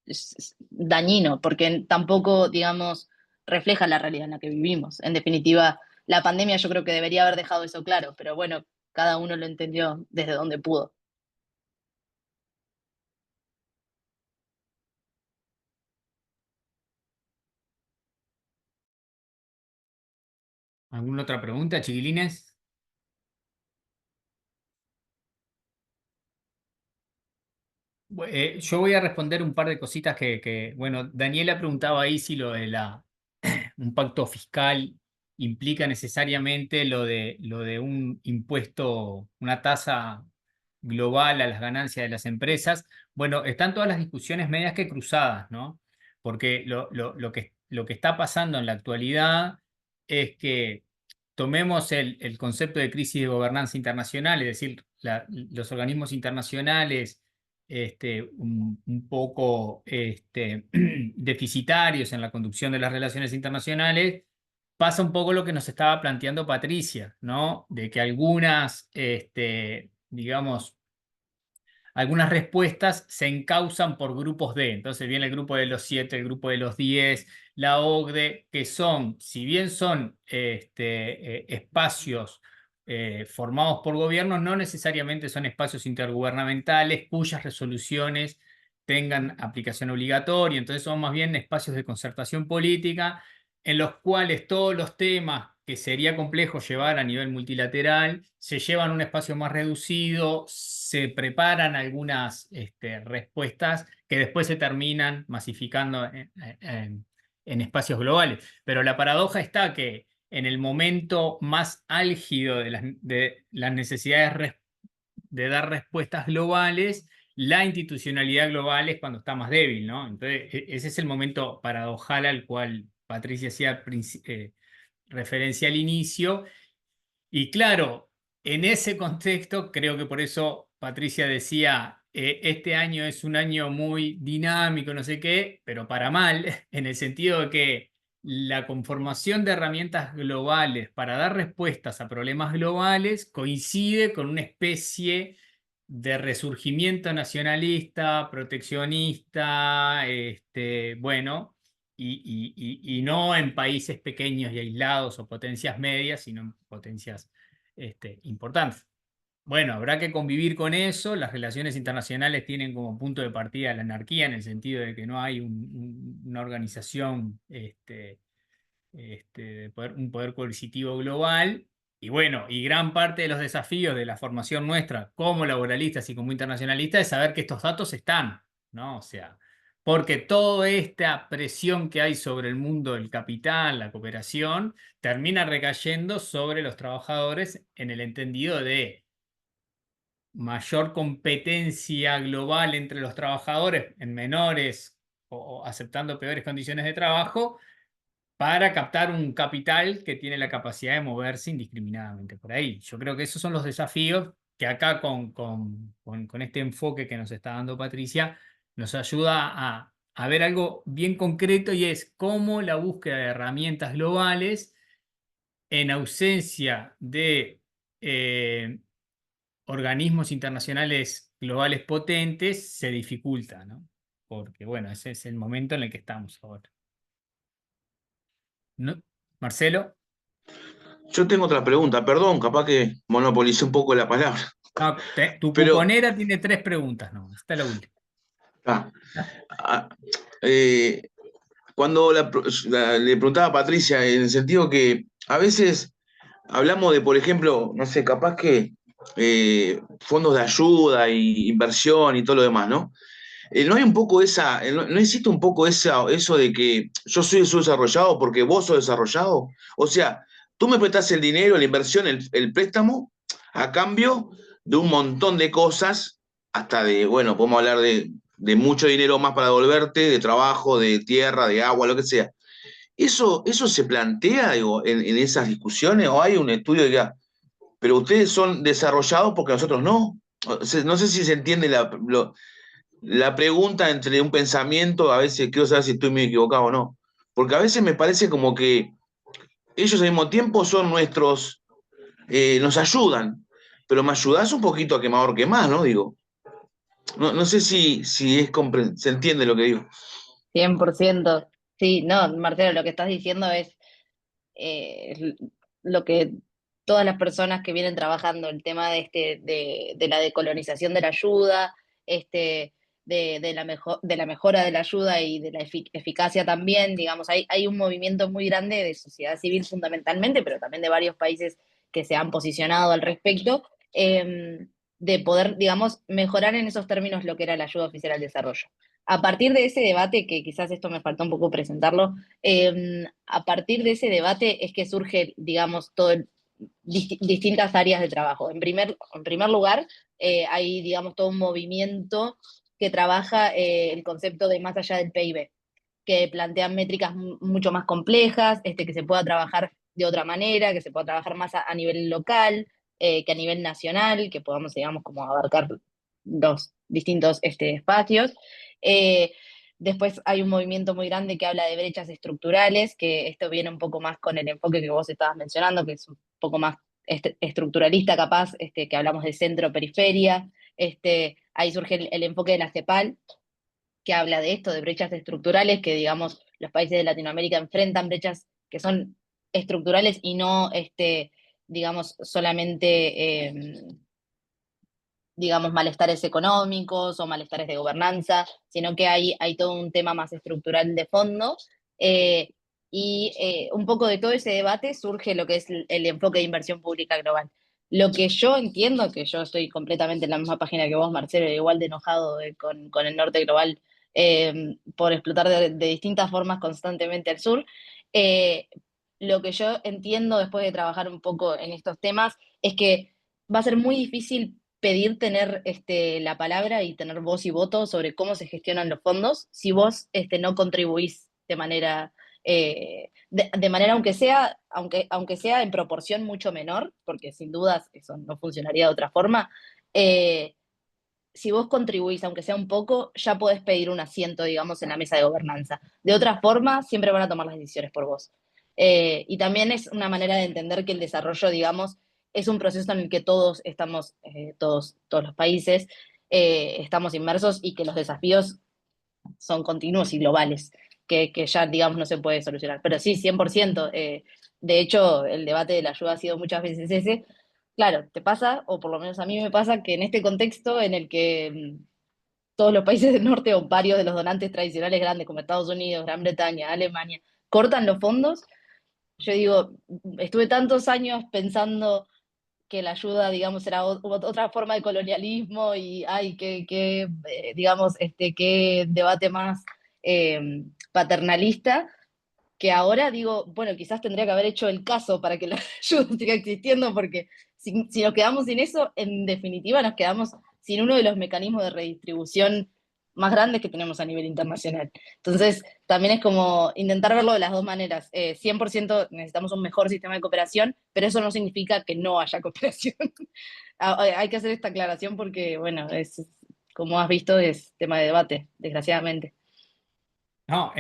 es dañino, porque tampoco, digamos, refleja la realidad en la que vivimos. En definitiva, la pandemia yo creo que debería haber dejado eso claro, pero bueno, cada uno lo entendió desde donde pudo. ¿Alguna otra pregunta, chiquilines? Yo voy a responder un par de cositas bueno, Daniela preguntaba ahí si lo de un pacto fiscal implica necesariamente lo de un impuesto, una tasa global a las ganancias de las empresas. Bueno, están todas las discusiones medias que cruzadas, ¿no? Porque lo que está pasando en la actualidad es que tomemos el concepto de crisis de gobernanza internacional, es decir, los organismos internacionales un poco deficitarios en la conducción de las relaciones internacionales, pasa un poco lo que nos estaba planteando Patricia, ¿no? De que digamos, algunas respuestas se encausan por grupos de, entonces viene el grupo de los 7, el grupo de los 10, la OCDE, que son, si bien son espacios formados por gobiernos, no necesariamente son espacios intergubernamentales cuyas resoluciones tengan aplicación obligatoria, entonces son más bien espacios de concertación política en los cuales todos los temas que sería complejo llevar a nivel multilateral se llevan a un espacio más reducido, se preparan algunas respuestas que después se terminan masificando en espacios globales. Pero la paradoja está que en el momento más álgido de las necesidades de dar respuestas globales, la institucionalidad global es cuando está más débil, ¿no? Entonces, ese es el momento paradojal al cual Patricia hacía referencia al inicio. Y claro, en ese contexto, creo que por eso Patricia decía, este año es un año muy dinámico, no sé qué, pero para mal, en el sentido de que la conformación de herramientas globales para dar respuestas a problemas globales coincide con una especie de resurgimiento nacionalista, proteccionista, bueno, y no en países pequeños y aislados o potencias medias, sino en potencias importantes. Bueno, habrá que convivir con eso. Las relaciones internacionales tienen como punto de partida la anarquía, en el sentido de que no hay una organización, un poder coercitivo global. Y bueno, y gran parte de los desafíos de la formación nuestra como laboralistas y como internacionalistas es saber que estos datos están, ¿no? O sea, porque toda esta presión que hay sobre el mundo del capital, la cooperación, termina recayendo sobre los trabajadores en el entendido de mayor competencia global entre los trabajadores en menores o aceptando peores condiciones de trabajo para captar un capital que tiene la capacidad de moverse indiscriminadamente por ahí. Yo creo que esos son los desafíos que acá con este enfoque que nos está dando Patricia nos ayuda a ver algo bien concreto, y es cómo la búsqueda de herramientas globales en ausencia de organismos internacionales globales potentes se dificulta, ¿no? Porque, bueno, ese es el momento en el que estamos ahora. ¿No? Marcelo. Yo tengo otra pregunta, perdón, capaz que monopolicé un poco la palabra, No, tu pero cuponera tiene 3 preguntas, no, esta es la última. ah, ah, eh, cuando le preguntaba a Patricia, en el sentido que a veces hablamos de, por ejemplo, no sé, capaz que fondos de ayuda y inversión y todo lo demás, ¿no? ¿No hay un poco no existe un poco eso de que yo soy subdesarrollado porque vos sos desarrollado? O sea, tú me prestás el dinero, la inversión, el préstamo, a cambio de un montón de cosas, hasta de, bueno, podemos hablar de mucho dinero más para devolverte, de trabajo, de tierra, de agua, lo que sea. ¿Eso se plantea, digo, en esas discusiones? ¿O hay un estudio que diga, pero ustedes son desarrollados porque nosotros no? O sea, no sé si se entiende la pregunta entre un pensamiento, a veces quiero saber si estoy muy equivocado o no. Porque a veces me parece como que ellos al mismo tiempo son nos ayudan, pero me ayudás un poquito a quemador que más, ¿no? Digo, no sé si se entiende lo que digo. 100%. Sí, no, Marcelo, lo que estás diciendo es eh, lo que todas las personas que vienen trabajando, el tema de la decolonización de la ayuda, de la mejora de la ayuda y de la eficacia también, digamos, hay un movimiento muy grande de sociedad civil fundamentalmente, pero también de varios países que se han posicionado al respecto, de poder, digamos, mejorar en esos términos lo que era la ayuda oficial al desarrollo. A partir de ese debate, que quizás esto me faltó un poco presentarlo, a partir de ese debate es que surge, digamos, distintas áreas de trabajo. En primer lugar, hay, digamos, todo un movimiento que trabaja el concepto de más allá del PIB, que plantean métricas mucho más complejas, que se pueda trabajar de otra manera, que se pueda trabajar más a nivel local, que a nivel nacional, que podamos, digamos, como abarcar los distintos espacios. Eh, Después hay un movimiento muy grande que habla de brechas estructurales, que esto viene un poco más con el enfoque que vos estabas mencionando, que es un poco más estructuralista capaz, que hablamos de centro-periferia. Ahí surge el enfoque de la CEPAL, que habla de esto, de brechas estructurales, que digamos los países de Latinoamérica enfrentan brechas que son estructurales y no, digamos, solamente, digamos, malestares económicos o malestares de gobernanza, sino que hay todo un tema más estructural de fondo. Un poco de todo ese debate surge lo que es el enfoque de inversión pública global. Lo que yo entiendo, que yo estoy completamente en la misma página que vos, Marcelo, igual de enojado con el norte global por explotar de distintas formas constantemente al sur, eh, lo que yo entiendo después de trabajar un poco en estos temas es que va a ser muy difícil pedir tener la palabra y tener voz y voto sobre cómo se gestionan los fondos si vos no contribuís de manera, de manera aunque sea en proporción mucho menor, porque sin dudas eso no funcionaría de otra forma, si vos contribuís, aunque sea un poco, ya podés pedir un asiento, digamos, en la mesa de gobernanza. De otra forma, siempre van a tomar las decisiones por vos. Y también es una manera de entender que el desarrollo, digamos, es un proceso en el que todos estamos, todos los países, estamos inmersos y que los desafíos son continuos y globales, que ya, digamos, no se puede solucionar. Pero sí, 100%. De hecho, el debate de la ayuda ha sido muchas veces ese. Claro, te pasa, o por lo menos a mí me pasa, que en este contexto en el que todos los países del norte o varios de los donantes tradicionales grandes, como Estados Unidos, Gran Bretaña, Alemania, cortan los fondos, yo digo, estuve tantos años pensando que la ayuda, digamos, era otra forma de colonialismo y, ay, digamos, qué debate más paternalista, que ahora digo, bueno, quizás tendría que haber hecho el caso para que la ayuda siga existiendo, porque si nos quedamos sin eso, en definitiva nos quedamos sin uno de los mecanismos de redistribución más grandes que tenemos a nivel internacional. Entonces, también es como intentar verlo de las dos maneras. 100% necesitamos un mejor sistema de cooperación, pero eso no significa que no haya cooperación. Hay que hacer esta aclaración porque, bueno, como has visto, es tema de debate, desgraciadamente. No,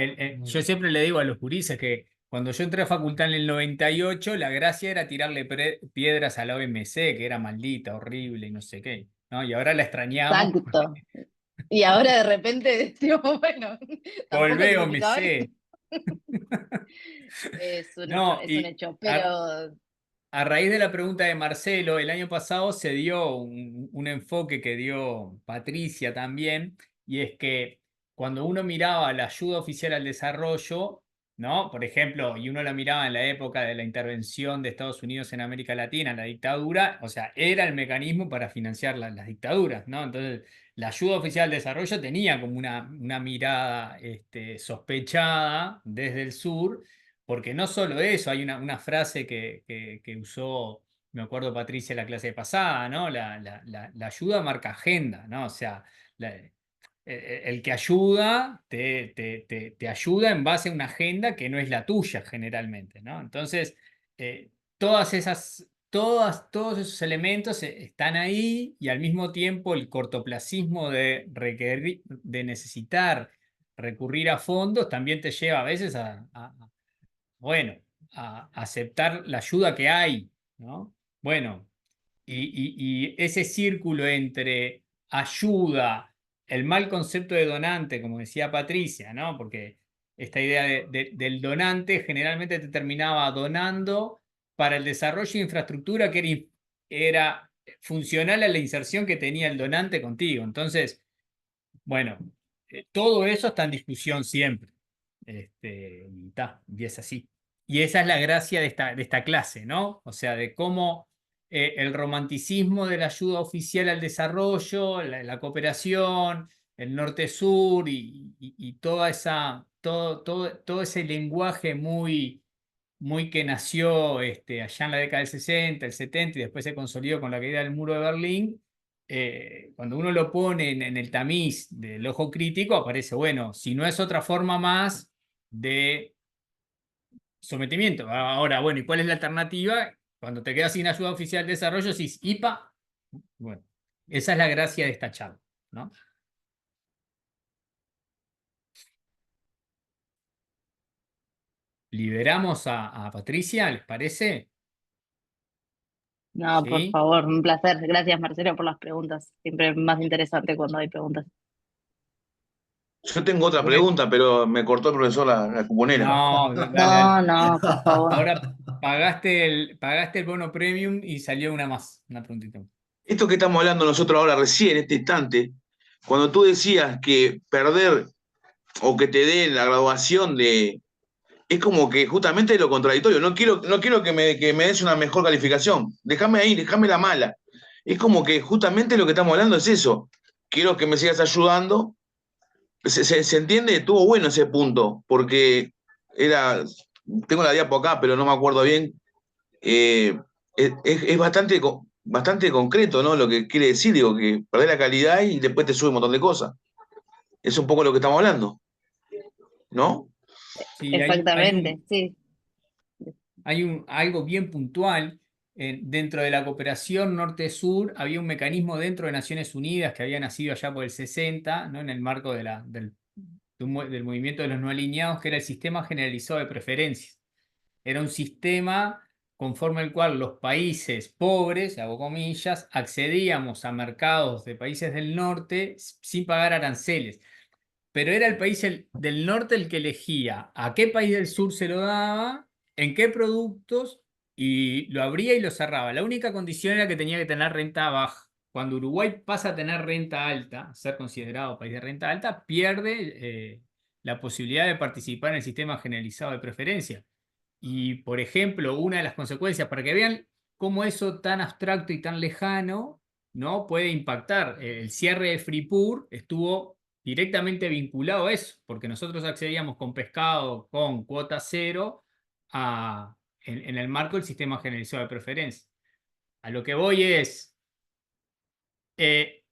yo siempre le digo a los gurises que cuando yo entré a facultad en el 98, la gracia era tirarle piedras a la OMC, que era maldita, horrible y no sé qué, ¿no? Y ahora la extrañamos. Exacto. Y ahora de repente decimos, bueno, tampoco Volvé significaba esto. OMC. No, Es un y hecho, a, pero a raíz de la pregunta de Marcelo, el año pasado se dio un enfoque que dio Patricia también, y es que cuando uno miraba la ayuda oficial al desarrollo, ¿no? Por ejemplo, y uno la miraba en la época de la intervención de Estados Unidos en América Latina, la dictadura, o sea, era el mecanismo para financiar las dictaduras, ¿no? Entonces, la ayuda oficial al desarrollo tenía como una mirada sospechada desde el sur, porque no solo eso, hay una frase que usó, me acuerdo Patricia en la clase pasada, ¿no? La ayuda marca agenda, ¿no? O sea, el que ayuda te ayuda en base a una agenda que no es la tuya generalmente, ¿no? Entonces, todos esos elementos están ahí, y al mismo tiempo el cortoplacismo de necesitar recurrir a fondos también te lleva a veces bueno, a aceptar la ayuda que hay, ¿no? Bueno, y ese círculo entre ayuda, el mal concepto de donante, como decía Patricia, ¿no? Porque esta idea del donante generalmente te terminaba donando para el desarrollo de infraestructura que era funcional a la inserción que tenía el donante contigo. Entonces, bueno, todo eso está en discusión siempre. Y es así. Y esa es la gracia de esta clase, ¿no? O sea, de cómo el romanticismo de la ayuda oficial al desarrollo, la cooperación, el norte-sur y todo ese lenguaje muy que nació allá en la década del 60, el 70, y después se consolidó con la caída del muro de Berlín. Cuando uno lo pone en el tamiz del ojo crítico, aparece, bueno, si no es otra forma más de sometimiento. Ahora, bueno, ¿y cuál es la alternativa? Cuando te quedas sin ayuda oficial de desarrollo, si es IPA, bueno, esa es la gracia de esta charla, ¿no? Liberamos a Patricia, ¿les parece? no, por ¿Sí? favor, un placer. Gracias, Marcelo, por las preguntas. Siempre es más interesante cuando hay preguntas. Yo tengo otra Bueno, pregunta, pero me cortó el profesor la cuponera. no, dale, dale. No, no, por favor. Ahora pagaste el bono premium y salió una más, una preguntita más. Esto que estamos hablando nosotros ahora recién, en este instante, cuando tú decías que perder o que te den la graduación de... Es como que justamente es lo contradictorio. No quiero que me des una mejor calificación. Déjame ahí, déjame la mala. Es como que justamente lo que estamos hablando es eso. Quiero que me sigas ayudando. Se entiende, estuvo bueno ese punto, porque era, tengo la diapo acá, pero no me acuerdo bien. Eh, es bastante concreto, ¿no? Lo que quiere decir, digo, que perdés la calidad y después te sube un montón de cosas. Es un poco lo que estamos hablando, ¿no? Sí, Exactamente, sí. hay algo bien puntual. Dentro de la cooperación norte-sur había un mecanismo dentro de Naciones Unidas que había nacido allá por el 60, ¿no? En el marco del movimiento de los no alineados, que era el sistema generalizado de preferencias. Era un sistema conforme el cual los países pobres, hago comillas, accedíamos a mercados de países del norte sin pagar aranceles. Pero era el país del norte el que elegía a qué país del sur se lo daba, en qué productos, y lo abría y lo cerraba. La única condición era que tenía que tener renta baja. Cuando Uruguay pasa a tener renta alta, a ser considerado país de renta alta, pierde la posibilidad de participar en el sistema generalizado de preferencia. Y, por ejemplo, una de las consecuencias, para que vean cómo eso tan abstracto y tan lejano, ¿no? Puede impactar. El cierre de Fripur estuvo directamente vinculado a eso, porque nosotros accedíamos con pescado con cuota cero en el marco del sistema generalizado de preferencia. A lo que voy es, eh,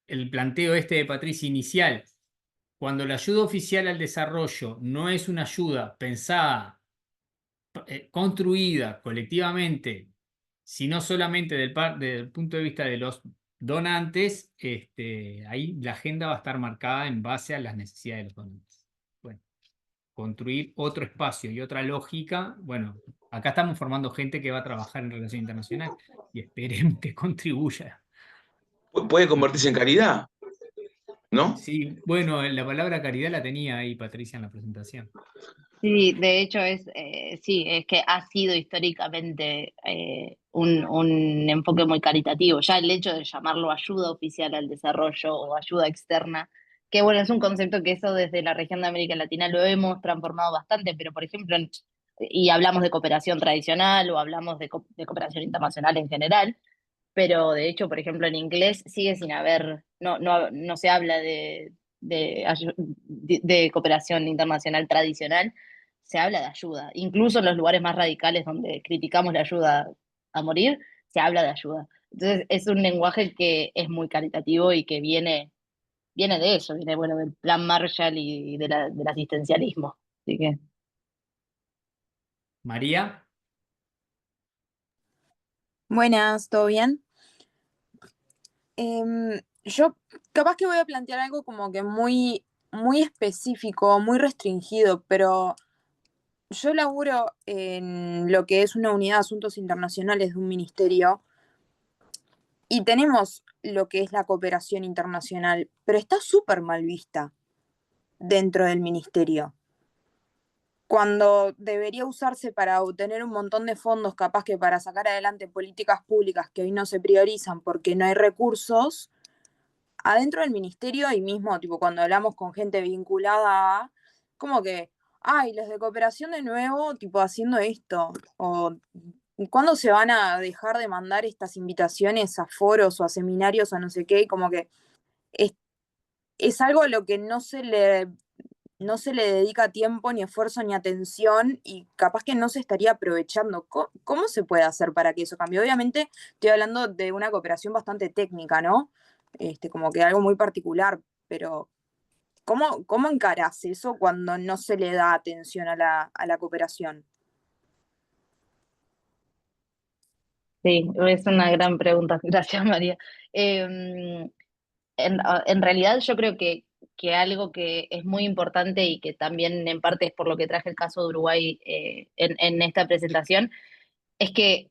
el planteo este de Patricia inicial, cuando la ayuda oficial al desarrollo no es una ayuda pensada, construida colectivamente, sino solamente del punto de vista de los donantes, ahí la agenda va a estar marcada en base a las necesidades de los donantes. Bueno, construir otro espacio y otra lógica, bueno, acá estamos formando gente que va a trabajar en relación internacional y esperemos que contribuya. Puede convertirse en caridad, ¿no? Sí, bueno, la palabra caridad la tenía ahí Patricia en la presentación. Sí, de hecho sí, es que ha sido históricamente un enfoque muy caritativo. Ya el hecho de llamarlo ayuda oficial al desarrollo o ayuda externa, que bueno, es un concepto que eso desde la región de América Latina lo hemos transformado bastante, pero por ejemplo, y hablamos de cooperación tradicional o hablamos de cooperación internacional en general, pero de hecho, por ejemplo, en inglés sigue sin haber, no se habla de cooperación internacional tradicional, se habla de ayuda. Incluso en los lugares más radicales donde criticamos la ayuda a morir, se habla de ayuda. Entonces, es un lenguaje que es muy caritativo y que viene de eso, viene, bueno, del plan Marshall y del asistencialismo. Así que, María, Buenas, ¿todo bien? Yo capaz que voy a plantear algo como que muy específico, muy restringido, pero yo laburo en lo que es una unidad de asuntos internacionales de un ministerio y tenemos lo que es la cooperación internacional, pero está súper mal vista dentro del ministerio. Cuando debería usarse para obtener un montón de fondos, capaz que para sacar adelante políticas públicas que hoy no se priorizan porque no hay recursos, adentro del ministerio y mismo, tipo, cuando hablamos con gente vinculada a, como que, ay, los de cooperación de nuevo, tipo, haciendo esto, o ¿cuándo se van a dejar de mandar estas invitaciones a foros o a seminarios o no sé qué? Y como que es, es algo a lo que no se le dedica tiempo, ni esfuerzo, ni atención, y capaz que no se estaría aprovechando. ¿Cómo se puede hacer para que eso cambie? Obviamente estoy hablando de una cooperación bastante técnica, ¿no? Como que algo muy particular, pero ¿cómo encarás eso cuando no se le da atención a la cooperación? sí, es una gran pregunta. Gracias, María. Eh, en realidad yo creo que algo que es muy importante y que también en parte es por lo que traje el caso de Uruguay en esta presentación, es que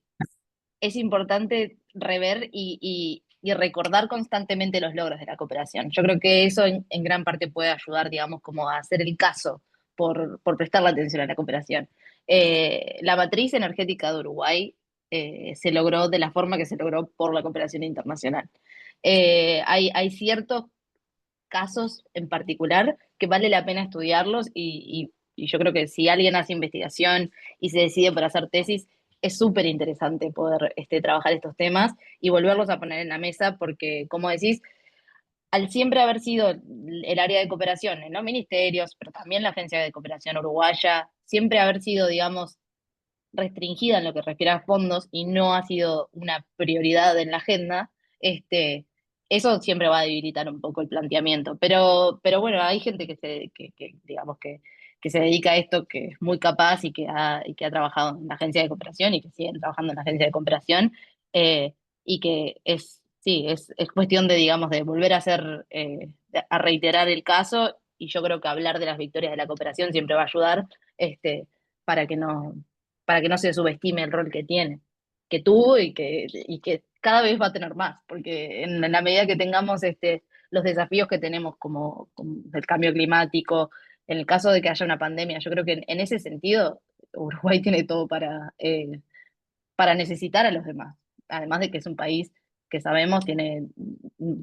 es importante rever y recordar constantemente los logros de la cooperación. Yo creo que eso en gran parte puede ayudar, digamos, como a hacer el caso por prestar la atención a la cooperación. La matriz energética de Uruguay se logró de la forma que se logró por la cooperación internacional. Hay ciertos casos en particular que vale la pena estudiarlos y yo creo que si alguien hace investigación y se decide por hacer tesis, es súper interesante poder trabajar estos temas y volverlos a poner en la mesa porque, como decís, al siempre haber sido el área de cooperación en los ministerios, pero también la Agencia de Cooperación Uruguaya, siempre haber sido, digamos, restringida en lo que refiere a fondos y no ha sido una prioridad en la agenda, eso siempre va a debilitar un poco el planteamiento. Pero bueno, hay gente digamos que se dedica a esto, que es muy capaz y que ha trabajado en la agencia de cooperación y que siguen trabajando en la agencia de cooperación, y que sí, es cuestión de, digamos, de volver a hacer, a reiterar el caso, y yo creo que hablar de las victorias de la cooperación siempre va a ayudar, para que no, para que no se subestime el rol que tiene, que tuvo y que cada vez va a tener más, porque en la medida que tengamos los desafíos que tenemos como el cambio climático, en el caso de que haya una pandemia, yo creo que en ese sentido Uruguay tiene todo para necesitar a los demás, además de que es un país que sabemos tiene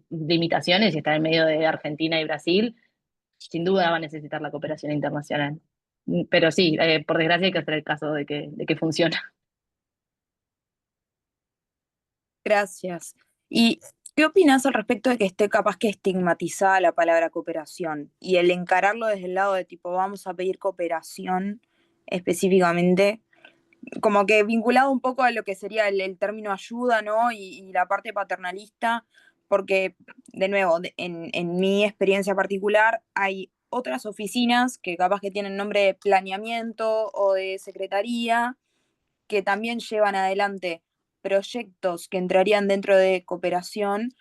limitaciones y está en medio de Argentina y Brasil, sin duda va a necesitar la cooperación internacional. Pero sí, por desgracia hay que hacer el caso de que funciona. Gracias. Y ¿Qué opinas al respecto de que esté capaz que estigmatizada la palabra cooperación y el encararlo desde el lado de tipo vamos a pedir cooperación específicamente, como que vinculado un poco a lo que sería el término ayuda, ¿no? Y la parte paternalista, porque, de nuevo, en mi experiencia particular, hay otras oficinas que capaz que tienen nombre de planeamiento o de secretaría, que también llevan adelante proyectos que entrarían dentro de cooperación,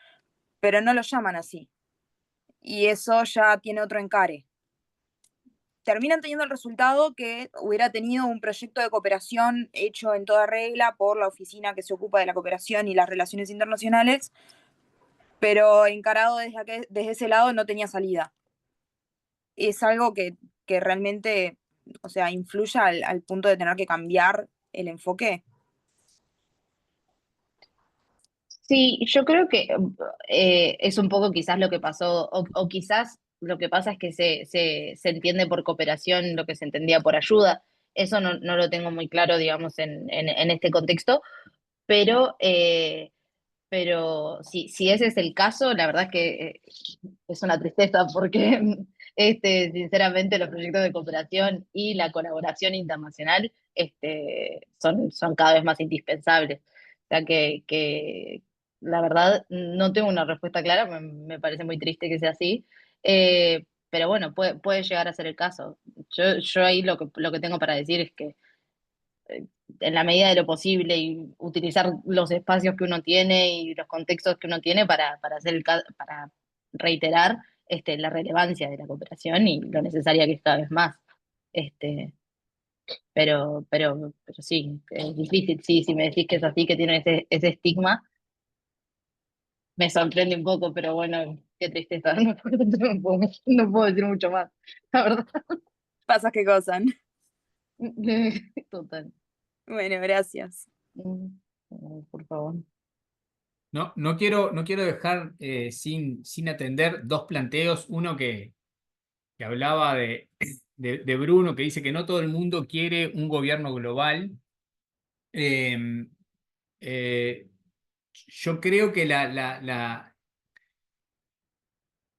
pero no lo llaman así. Y eso ya tiene otro encare. Terminan teniendo el resultado que hubiera tenido un proyecto de cooperación hecho en toda regla por la oficina que se ocupa de la cooperación y las relaciones internacionales, pero encarado desde ese lado no tenía salida. Es algo que realmente, o sea, influye al punto de tener que cambiar el enfoque. Sí, yo creo que es un poco quizás lo que pasó, o quizás lo que pasa es que se entiende por cooperación lo que se entendía por ayuda. Eso no lo tengo muy claro, digamos, en este contexto, pero, eh, pero si ese es el caso, la verdad es que es una tristeza porque sinceramente los proyectos de cooperación y la colaboración internacional son cada vez más indispensables. O sea que la verdad no tengo una respuesta clara, me parece muy triste que sea así, pero bueno, puede llegar a ser el caso. Yo ahí lo que tengo para decir es que en la medida de lo posible y utilizar los espacios que uno tiene y los contextos que uno tiene para hacer para reiterar la relevancia de la cooperación y lo necesaria que es cada vez más. Este, pero sí, es difícil, sí, si me decís que es así, que tiene ese estigma, me sorprende un poco, pero bueno, qué tristeza, no puedo decir mucho más, la verdad. Pasa que gozan. Total. Bueno, gracias. Por favor. No quiero dejar sin atender dos planteos. Uno que hablaba de Bruno, que dice que no todo el mundo quiere un gobierno global. Eh, eh, yo creo que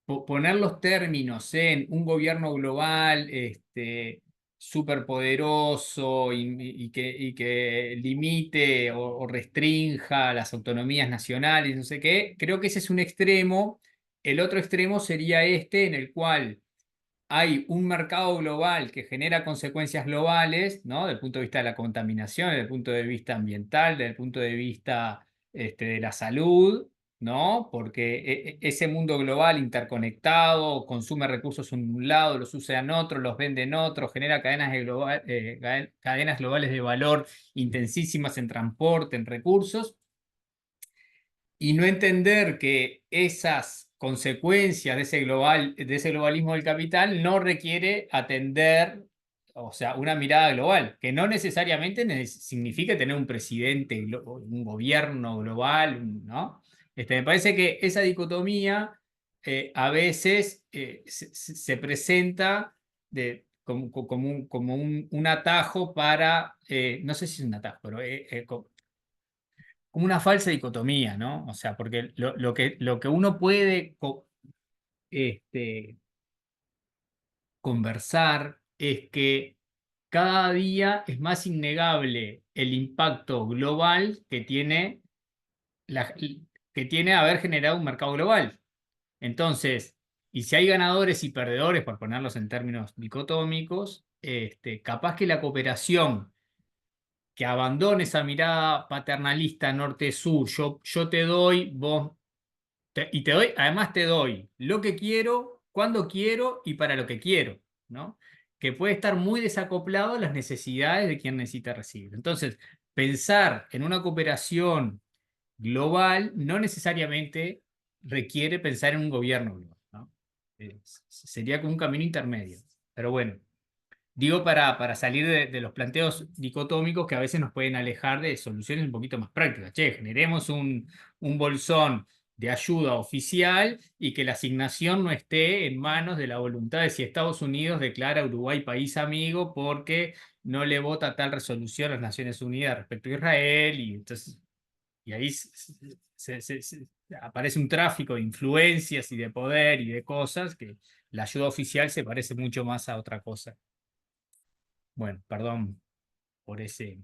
poner los términos en un gobierno global superpoderoso y que limite o restrinja las autonomías nacionales, no sé qué, creo que ese es un extremo. El otro extremo sería en el cual hay un mercado global que genera consecuencias globales, ¿no? Desde el punto de vista de la contaminación, desde el punto de vista ambiental, desde el punto de vista de la salud, ¿no? Porque ese mundo global interconectado consume recursos en un lado, los usa en otro, los vende en otro, genera cadenas globales de valor intensísimas en transporte, en recursos, y no entender que esas consecuencias de ese globalismo del capital no requiere atender, o sea, una mirada global, que no necesariamente significa tener un presidente, un gobierno global, ¿no? Me parece que esa dicotomía a veces se presenta como un atajo para, no sé si es un atajo, pero como una falsa dicotomía, ¿no? O sea, porque lo que uno puede este, conversar es que cada día es más innegable el impacto global que tiene haber generado un mercado global. Entonces, y si hay ganadores y perdedores, por ponerlos en términos dicotómicos, capaz que la cooperación que abandone esa mirada paternalista norte-sur, yo te doy, y te doy, además te doy lo que quiero, cuando quiero y para lo que quiero, ¿no? Que puede estar muy desacoplado a las necesidades de quien necesita recibir. Entonces, pensar en una cooperación global no necesariamente requiere pensar en un gobierno global, ¿no? Sería como un camino intermedio. Pero bueno. Digo para salir de los planteos dicotómicos que a veces nos pueden alejar de soluciones un poquito más prácticas. Che, generemos un bolsón de ayuda oficial y que la asignación no esté en manos de la voluntad de si Estados Unidos declara a Uruguay país amigo porque no le vota tal resolución a las Naciones Unidas respecto a Israel y entonces y ahí aparece un tráfico de influencias y de poder y de cosas que la ayuda oficial se parece mucho más a otra cosa. Bueno, perdón por ese...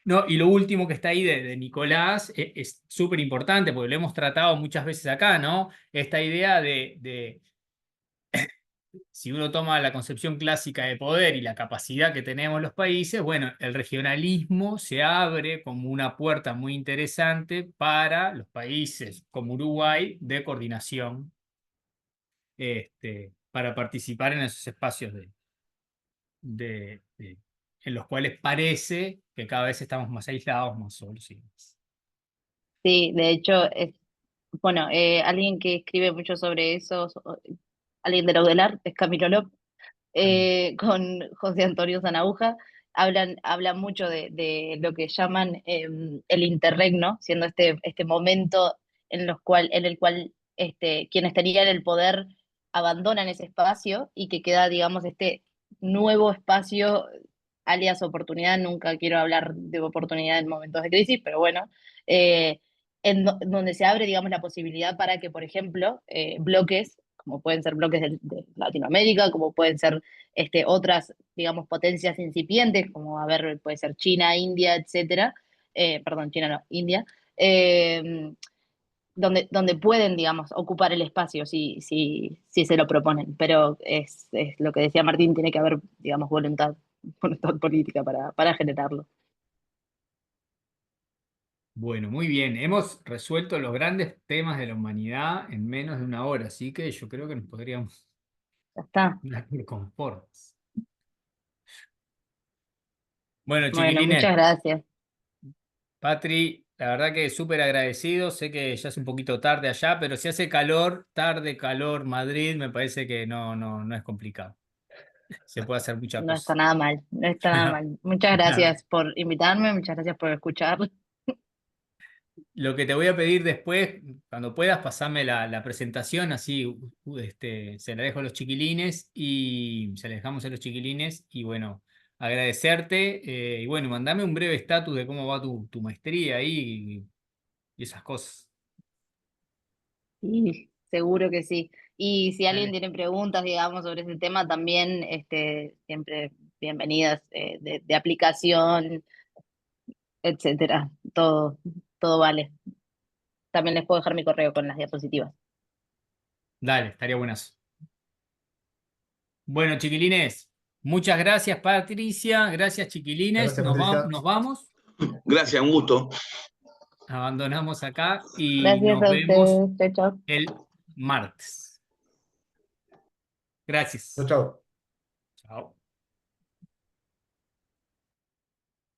No, y lo último que está ahí de Nicolás es súper importante porque lo hemos tratado muchas veces acá, ¿no? Esta idea de si uno toma la concepción clásica de poder y la capacidad que tenemos los países, bueno, el regionalismo se abre como una puerta muy interesante para los países como Uruguay de coordinación, para participar en esos espacios en los cuales parece que cada vez estamos más aislados, más solos y demás. Sí, de hecho, bueno, alguien que escribe mucho sobre eso, alguien de Laudelar, es Camilo López, con José Antonio Zanauja, hablan mucho de lo que llaman el interregno, siendo este momento en el cual quienes tenían el poder abandonan ese espacio y que queda, digamos, este nuevo espacio, alias oportunidad. Nunca quiero hablar de oportunidad en momentos de crisis, pero bueno, eh, donde se abre, digamos, la posibilidad para que, por ejemplo, bloques, como pueden ser bloques de Latinoamérica, como pueden ser otras, digamos, potencias incipientes, como, a ver, puede ser China, India, etcétera, perdón, China no, India, eh, donde pueden, digamos, ocupar el espacio si se lo proponen. Pero es lo que decía Martín, tiene que haber, digamos, voluntad política para generarlo. Bueno, muy bien. Hemos resuelto los grandes temas de la humanidad en menos de una hora, así que yo creo que nos podríamos Ya está. dar por conformes. Bueno, Bueno, muchas chiquilines, gracias. Patri, la verdad que súper agradecido. Sé que ya es un poquito tarde allá, pero si hace calor, tarde, calor, Madrid, me parece que no es complicado. Se puede hacer muchas No está cosas. nada mal, no está nada mal. Muchas Nada. gracias por invitarme, muchas gracias por escuchar. Lo que te voy a pedir después, cuando puedas, pasarme la presentación, así se la dejo a los chiquilines y se la dejamos a los chiquilines y bueno, agradecerte y bueno, mandame un breve estatus de cómo va tu maestría ahí y esas cosas. Sí, seguro que sí. Y si alguien Dale. tiene preguntas, digamos, sobre ese tema, también siempre bienvenidas, de aplicación, etcétera. Todo vale. También les puedo dejar mi correo con las diapositivas. Dale, estaría buenazo. Bueno, chiquilines, muchas gracias, Patricia. Gracias, chiquilines. Gracias, Patricia. Nos vamos. Gracias, un gusto. Abandonamos acá y Gracias nos a vemos ustedes. Chao, chao. el martes. Gracias. Chau, chau. Chao.